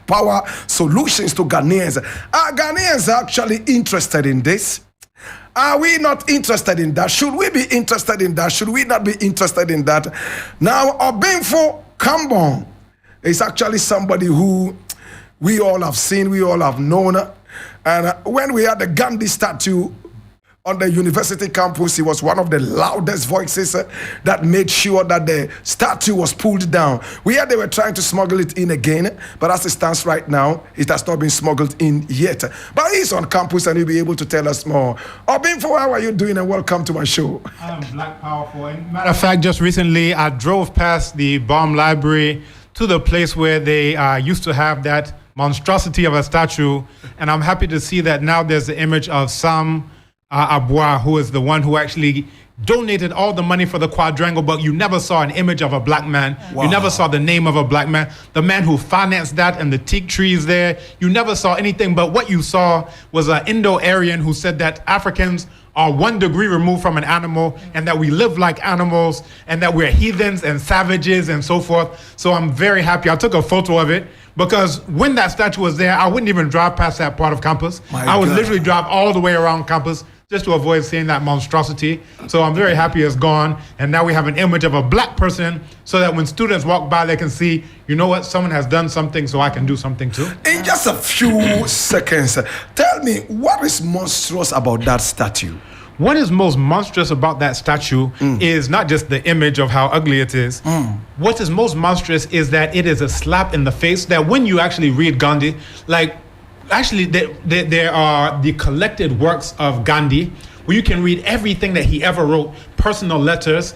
power solutions to Ghanaians. Are Ghanaians actually interested in this? Are we not interested in that? Should we be interested in that? Should we not be interested in that? Now, Obinfo Kambon is actually somebody who we all have seen, we all have known. And when we had the Gandhi statue on the university campus, he was one of the loudest voices that made sure that the statue was pulled down. We heard they were trying to smuggle it in again, but as it stands right now, it has not been smuggled in yet. But he's on campus and he'll be able to tell us more. Obinfo, how are you doing? And welcome to my show. I'm Black Powerful. And matter of fact, just recently, I drove past the Baum Library to the place where they used to have that monstrosity of a statue, and I'm happy to see that now there's the image of Sam Abua, who is the one who actually donated all the money for the quadrangle, but you never saw an image of a black man. Wow. You never saw the name of a black man. The man who financed that and the teak trees there, you never saw anything, but what you saw was an Indo-Aryan who said that Africans are 1 degree removed from an animal and that we live like animals and that we're heathens and savages and so forth. So I'm very happy. I took a photo of it because when that statue was there, I wouldn't even drive past that part of campus. I would literally drive all the way around campus just to avoid seeing that monstrosity. So I'm very happy it's gone. And now we have an image of a black person so that when students walk by, they can see, you know what, someone has done something, so I can do something too. In just a few seconds, tell me, what is monstrous about that statue? What is most monstrous about that statue is not just the image of how ugly it is. What is most monstrous is that it is a slap in the face that when you actually read Gandhi, like, actually, there are the collected works of Gandhi where you can read everything that he ever wrote, personal letters,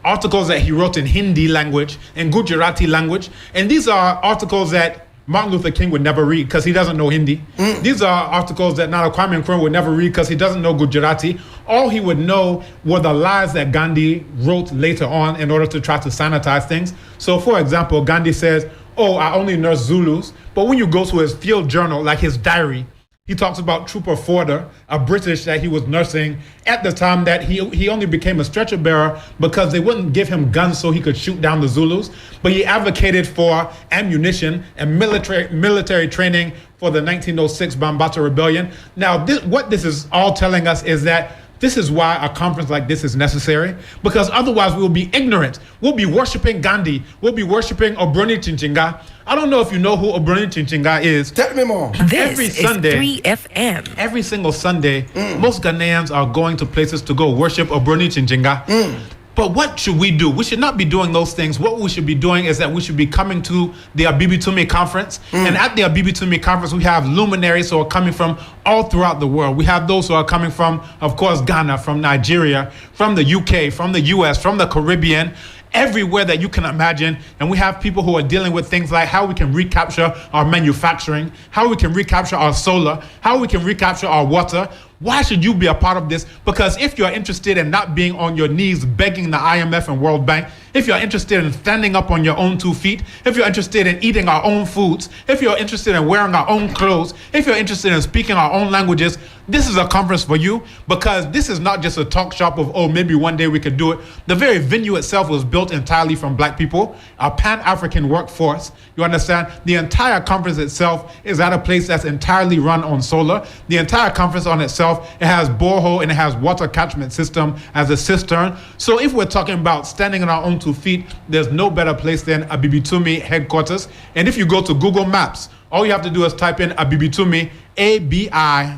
articles that he wrote in Hindi language and Gujarati language. And these are articles that Martin Luther King would never read because he doesn't know Hindi. These are articles that Nana Kwame Nkrumah would never read because he doesn't know Gujarati. All he would know were the lies that Gandhi wrote later on in order to try to sanitize things. So, for example, Gandhi says, oh, I only nurse Zulus. But when you go to his field journal, like his diary, he talks about Trooper Forder, a British that he was nursing at the time that he only became a stretcher bearer because they wouldn't give him guns so he could shoot down the Zulus. But he advocated for ammunition and military training for the 1906 Bambata Rebellion. Now, what this is all telling us is that this is why a conference like this is necessary, because otherwise we will be ignorant. We'll be worshiping Gandhi. We'll be worshiping Obroni Chinchinga. I don't know if you know who Obroni Chinchinga is. Tell me more. This is 3FM. Every single Sunday, most Ghanaians are going to places to go worship Obroni Chinchinga. But what should we do? We should not be doing those things. What we should be doing is that we should be coming to the Abibitumi Conference. And at the Abibitumi Conference, we have luminaries who are coming from all throughout the world. We have those who are coming from, of course, Ghana, from Nigeria, from the UK, from the US, from the Caribbean, everywhere that you can imagine. And we have people who are dealing with things like how we can recapture our manufacturing, how we can recapture our solar, how we can recapture our water. Why should you be a part of this? Because if you're interested in not being on your knees begging the IMF and World Bank, if you're interested in standing up on your own 2 feet, if you're interested in eating our own foods, if you're interested in wearing our own clothes, if you're interested in speaking our own languages, this is a conference for you, because this is not just a talk shop of, oh, maybe one day we could do it. The very venue itself was built entirely from black people, a Pan-African workforce. You understand? The entire conference itself is at a place that's entirely run on solar. The entire conference on itself, it has borehole and it has water catchment system as a cistern. So if we're talking about standing on our own 2 feet, there's no better place than Abibitumi headquarters. And if you go to Google Maps, all you have to do is type in Abibitumi, Abibitumi.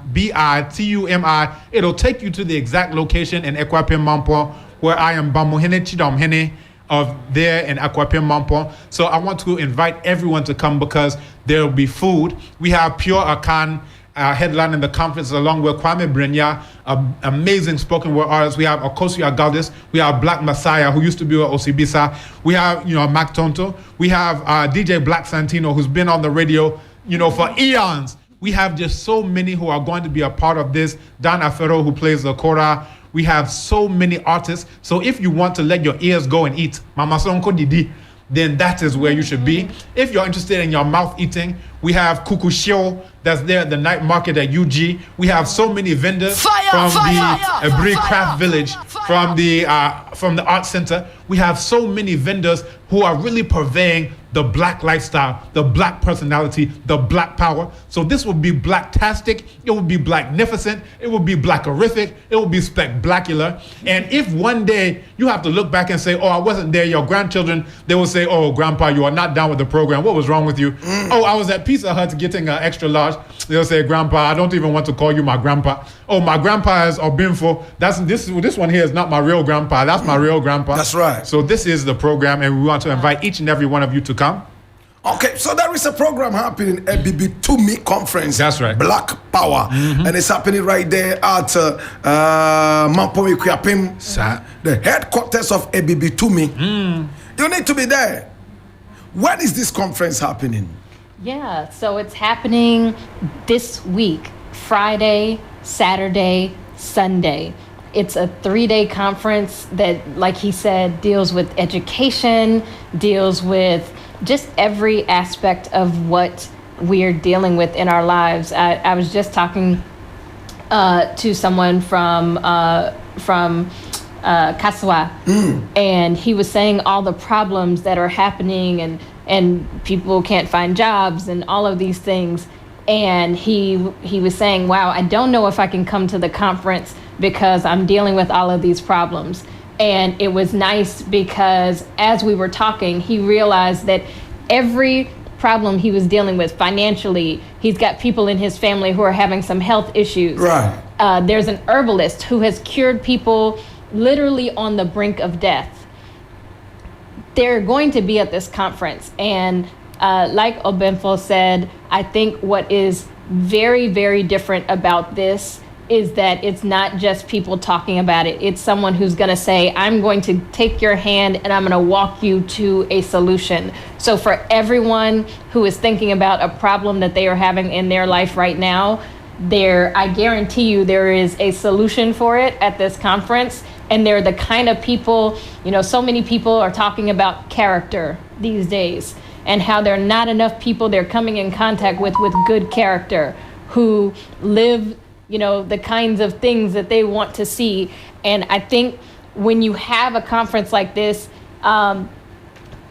It'll take you to the exact location in Ekwapim Mampo, where I am Bamuhene Chidomhene of there in Akwapim Mampo. So I want to invite everyone to come because there will be food. We have Pure Akan headlining the conference along with Kwame Brenya, amazing spoken word artist. We have Okosu Agaldis. We have Black Messiah, who used to be with Osibisa. We have, Mac Tonto. We have DJ Black Santino, who's been on the radio, for eons. We have just so many who are going to be a part of this. Dan Afero, who plays the kora. We have so many artists. So if you want to let your ears go and eat, Mama Sonko Didi, then that is where you should be. If you're interested in your mouth eating, we have Kukushio that's there at the night market at UG. We have so many vendors from the Ebri Craft Village, from the Art Center. We have so many vendors who are really purveying the black lifestyle, the black personality, the black power. So this will be blacktastic, it will be blacknificent, it will be blackerific, it will be spectacular. And if one day you have to look back and say, oh, I wasn't there, your grandchildren, they will say, oh, Grandpa, you are not down with the program. What was wrong with you? Oh, I was at Pizza Hut getting an extra large. They'll say, Grandpa, I don't even want to call you my grandpa. Oh, my grandpa is Obinfo. This one here is not my real grandpa. That's my real grandpa. That's right. So this is the program, and we want to invite each and every one of you to come. Okay, so there is a program happening, Abibitumi Conference. That's right. Black Power. And it's happening right there at Mampomi Kuyapim, the headquarters of Abibitumi. You need to be there. When is this conference happening? Yeah, so it's happening this week, Friday, Saturday, Sunday. It's a 3-day conference that, like he said, deals with education, deals with just every aspect of what we're dealing with in our lives. I was just talking to someone from Kaswa, and he was saying all the problems that are happening, and people can't find jobs and all of these things. And he was saying, wow, I don't know if I can come to the conference because I'm dealing with all of these problems. And it was nice because as we were talking, he realized that every problem he was dealing with financially, he's got people in his family who are having some health issues. Right. There's an herbalist who has cured people literally on the brink of death. They're going to be at this conference. And like Obenfo said, I think what is very, very different about this is that it's not just people talking about it. It's someone who's going to say, I'm going to take your hand and I'm going to walk you to a solution. So for everyone who is thinking about a problem that they are having in their life right now, I guarantee you there is a solution for it at this conference. And they're the kind of people, so many people are talking about character these days and how there are not enough people they're coming in contact with good character who live the kinds of things that they want to see. And I think when you have a conference like this,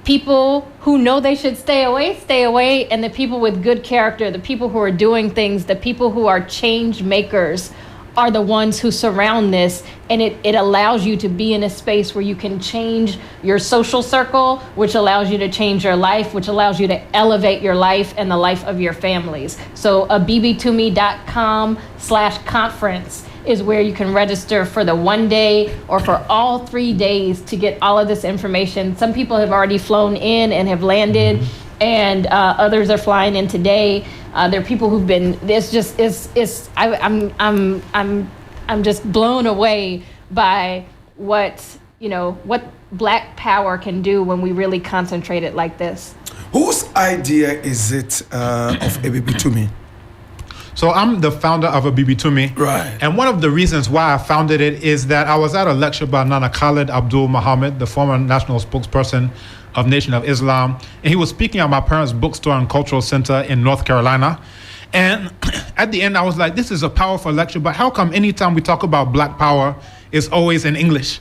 people who know they should stay away, and the people with good character, the people who are doing things, the people who are change makers are the ones who surround this. And it allows you to be in a space where you can change your social circle, which allows you to change your life, which allows you to elevate your life and the life of your families. So abibitumi.com/conference is where you can register for the 1 day or for all 3 days to get all of this information. Some people have already flown in and have landed, and others are flying in today. There are people who've been. I'm just blown away by what Black power can do when we really concentrate it like this. Whose idea is it of Abibitumi? So I'm the founder of Abibitumi. Right. And one of the reasons why I founded it is that I was at a lecture by Nana Khalid Abdul Muhammad, the former national spokesperson of Nation of Islam. And he was speaking at my parents' bookstore and cultural center in North Carolina. And at the end, I was like, this is a powerful lecture, but how come anytime we talk about Black power, it's always in English?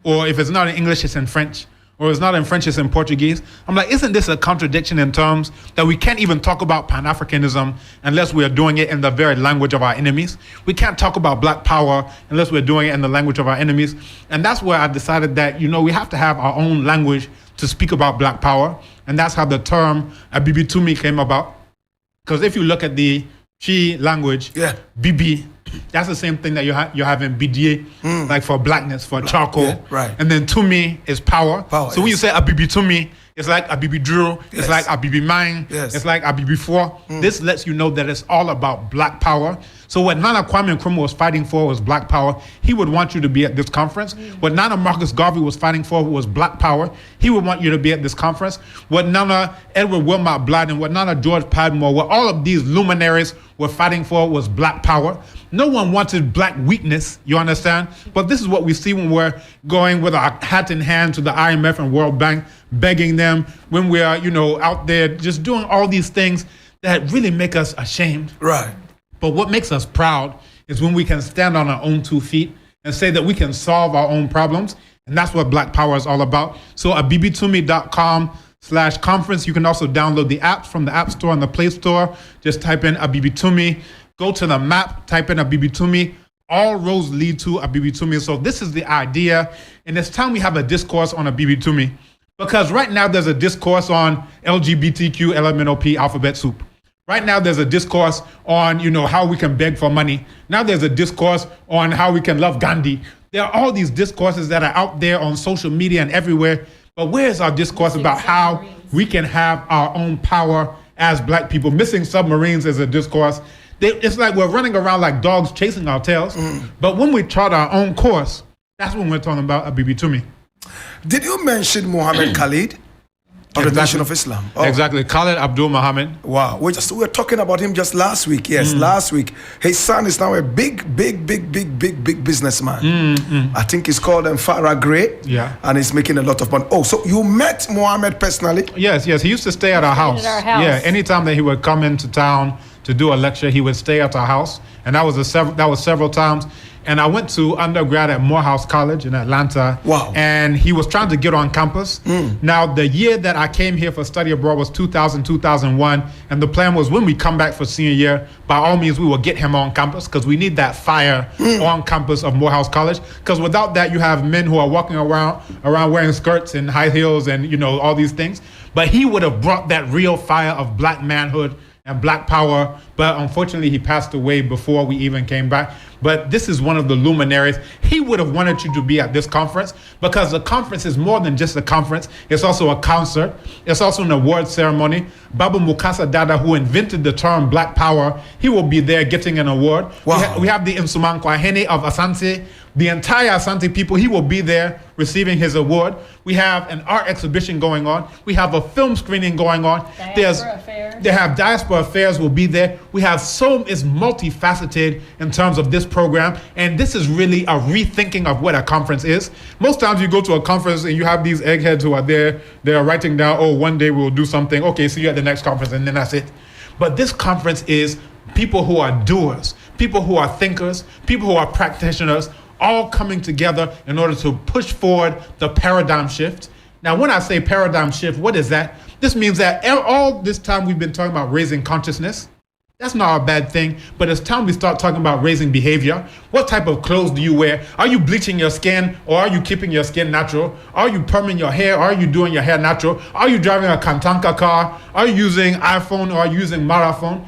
Or if it's not in English, it's in French. Or it's not in French, it's in Portuguese. I'm like, isn't this a contradiction in terms that we can't even talk about Pan-Africanism unless we are doing it in the very language of our enemies? We can't talk about Black power unless we're doing it in the language of our enemies. And that's where I decided that, we have to have our own language to speak about Black power. And that's how the term Abibitumi came about. Because if you look at the Chi language, Bibi, that's the same thing that you're having Bidie, like for blackness, for charcoal. Yeah, right. And then Tumi is power. So when you say Abibitumi, it's like Abibi Drew, it's like Abibi Mine, it's like Abibi 4. This lets you know that it's all about Black power. So what Nana Kwame Nkrumah was fighting for was Black power. He would want you to be at this conference. What Nana Marcus Garvey was fighting for was Black power. He would want you to be at this conference. What Nana Edward Wilmot Blythe and what Nana George Padmore, what all of these luminaries were fighting for was Black power. No one wanted Black weakness, you understand? But this is what we see when we're going with our hat in hand to the IMF and World Bank, begging them, when we are, out there just doing all these things that really make us ashamed. Right. But what makes us proud is when we can stand on our own 2 feet and say that we can solve our own problems. And that's what Black power is all about. So abibitumi.com abibitumi.com/conference. You can also download the apps from the App Store and the Play Store. Just type in Abibitumi. Go to the map, type in Abibitumi. All roads lead to Abibitumi. So this is the idea. And it's time we have a discourse on Abibitumi. Because right now there's a discourse on LGBTQ, LMNOP, alphabet soup. Right now there's a discourse on, how we can beg for money. Now there's a discourse on how we can love Gandhi. There are all these discourses that are out there on social media and everywhere. But where's our discourse about how we can have our own power as Black people? Missing submarines is a discourse. It's like we're running around like dogs chasing our tails. But when we chart our own course, that's when we're talking about Abibitumi. Did you mention Muhammad Khalid of the Nation of Islam? Oh. Exactly, Khalid Abdul Muhammad. Wow, we were talking about him just last week. Yes, last week. His son is now a big businessman. I think he's called Farah Gray. Yeah. And he's making a lot of money. Oh, so you met Muhammad personally? Yes. He used to stay at our house. Yeah, anytime that he would come into town to do a lecture, he would stay at our house. And that was several times. And I went to undergrad at Morehouse College in Atlanta. Wow. And he was trying to get on campus. Now, the year that I came here for study abroad was 2000, 2001. And the plan was when we come back for senior year, by all means, we will get him on campus because we need that fire on campus of Morehouse College. Because without that, you have men who are walking around wearing skirts and high heels and, all these things. But he would have brought that real fire of Black manhood and Black power, but unfortunately he passed away before we even came back. But this is one of the luminaries. He would have wanted you to be at this conference because the conference is more than just a conference. It's also a concert. It's also an award ceremony. Babu Mukasa Dada, who invented the term Black Power, he will be there getting an award. Wow. We have the Nsumankwa Hene of Asante. The entire Asante people, he will be there receiving his award. We have an art exhibition going on. We have a film screening going on. They have Diaspora Affairs will be there. We have it's multifaceted in terms of this program. And this is really a rethinking of what a conference is. Most times you go to a conference and you have these eggheads who are there. They're writing down, one day we'll do something. Okay, see you at the next conference, and then that's it. But this conference is people who are doers, people who are thinkers, people who are practitioners, all coming together in order to push forward the paradigm shift. Now, when I say paradigm shift, what is that? This means that all this time we've been talking about raising consciousness. That's not a bad thing, but it's time we start talking about raising behavior. What type of clothes do you wear? Are you bleaching your skin, or are you keeping your skin natural? Are you perming your hair, or are you doing your hair natural? Are you driving a Kantanka car? Are you using iPhone, or are you using Marathon?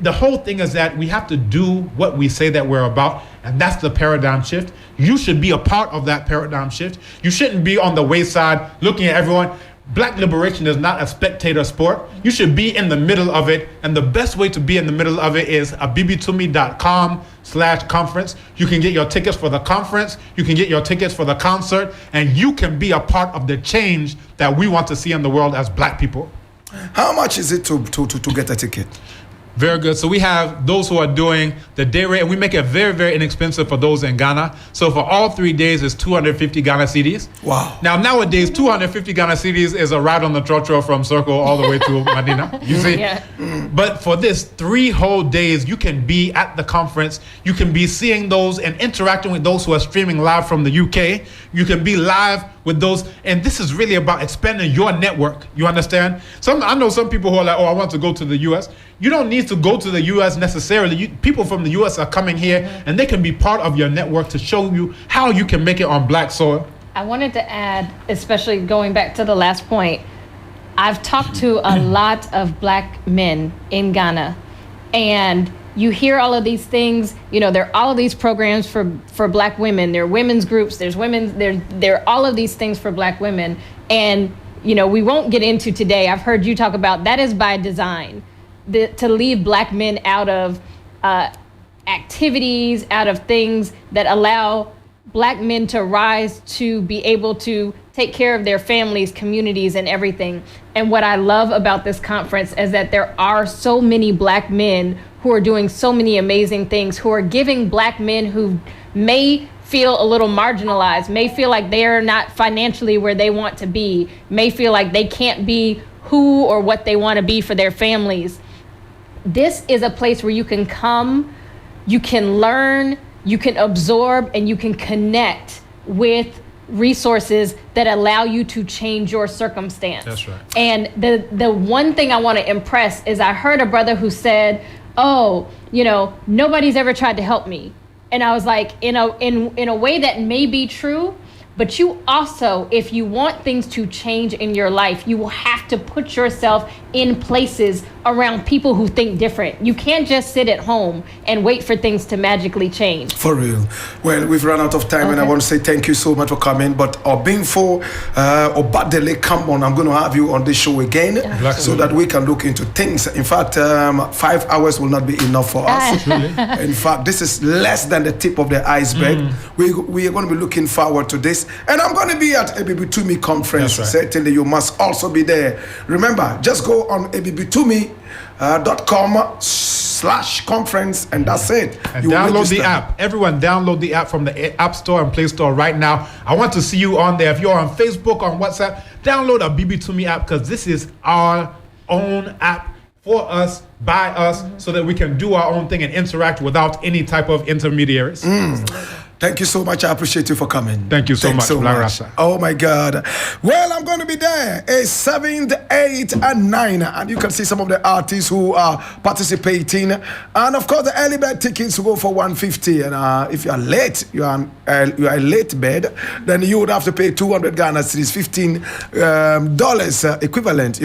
The whole thing is that we have to do what we say that we're about, and that's the paradigm shift. You should be a part of that paradigm shift. You shouldn't be on the wayside looking at everyone. Black liberation is not a spectator sport. You should be in the middle of it, and the best way to be in the middle of it is abibitumi.com/conference. You can get your tickets for the conference, you can get your tickets for the concert, and you can be a part of the change that we want to see in the world as Black people. How much is it to get a ticket? Very good. So we have those who are doing the day rate, and we make it very, very inexpensive for those in Ghana. So for all 3 days, it's 250 Ghana cedis. Wow. Now, nowadays, 250 Ghana cedis is a ride on the trotro from Circle all the way to Medina. You see? Yeah. But for this 3 whole days, you can be at the conference. You can be seeing those and interacting with those who are streaming live from the UK. You can be live with those, and this is really about expanding your network. You understand? I know some people who are like, I want to go to the US. You don't need to go to the US necessarily. People from the US are coming here, and they can be part of your network to show you how you can make it on Black soil. I wanted to add, especially going back to the last point, I've talked to a lot of Black men in Ghana, and you hear all of these things, there are all of these programs for Black women. There are women's groups, there are all of these things for Black women. And, we won't get into today. I've heard you talk about that is by design, to leave Black men out of activities, out of things that allow Black men to rise to be able to take care of their families, communities, and everything. And what I love about this conference is that there are so many Black men who are doing so many amazing things, who are giving Black men who may feel a little marginalized, may feel like they're not financially where they want to be, may feel like they can't be who or what they want to be for their families. This is a place where you can come, you can learn, you can absorb, and you can connect with resources that allow you to change your circumstance. That's right. And the one thing I want to impress is I heard a brother who said, oh, nobody's ever tried to help me. And I was like, in a way that may be true, but you also, if you want things to change in your life, you will have to put yourself in places around people who think different. You can't just sit at home and wait for things to magically change. For real. Well, we've run out of time, and I want to say thank you so much for coming. But Obinfo Obadele, come on, I'm going to have you on this show again so that we can look into things. In fact, 5 hours will not be enough for us. In fact, this is less than the tip of the iceberg. We are going to be looking forward to this. And I'm going to be at Abibitumi Conference. That's right. Certainly, you must also be there. Remember, just go on abibitumi.com/conference, and that's it. And You download register. the app. Everyone download the app from the App Store and Play Store right now. I want to see you on there. If you're on Facebook, on WhatsApp, download a Abibitumi app, because this is our own app for us, by us, so that we can do our own thing and interact without any type of intermediaries. Thank you so much. I appreciate you for coming. Thank you so Thanks much, Black Rasta. Oh my God. Well, I'm going to be there 7th, 8th, and 9th. And you can see some of the artists who are participating. And of course, the early bird tickets will go for $150. And if you are late, you are a late bed, then you would have to pay 200 Ghana cedis, $15 equivalent,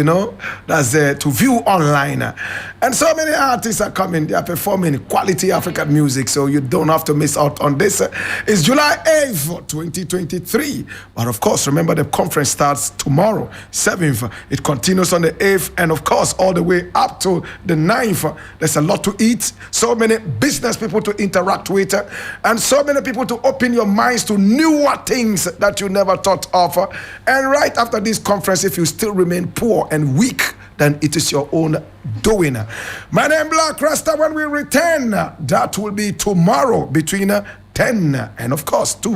That's to view online. And so many artists are coming. They are performing quality African music. So you don't have to miss out on this. It's July 8th, 2023. But of course, remember the conference starts tomorrow, 7th. It continues on the 8th, and of course, all the way up to the 9th. There's a lot to eat, so many business people to interact with, and so many people to open your minds to newer things that you never thought of. And right after this conference, if you still remain poor and weak, then it is your own doing. My name is Black Rasta. When we return, that will be tomorrow between 10 and of course 2.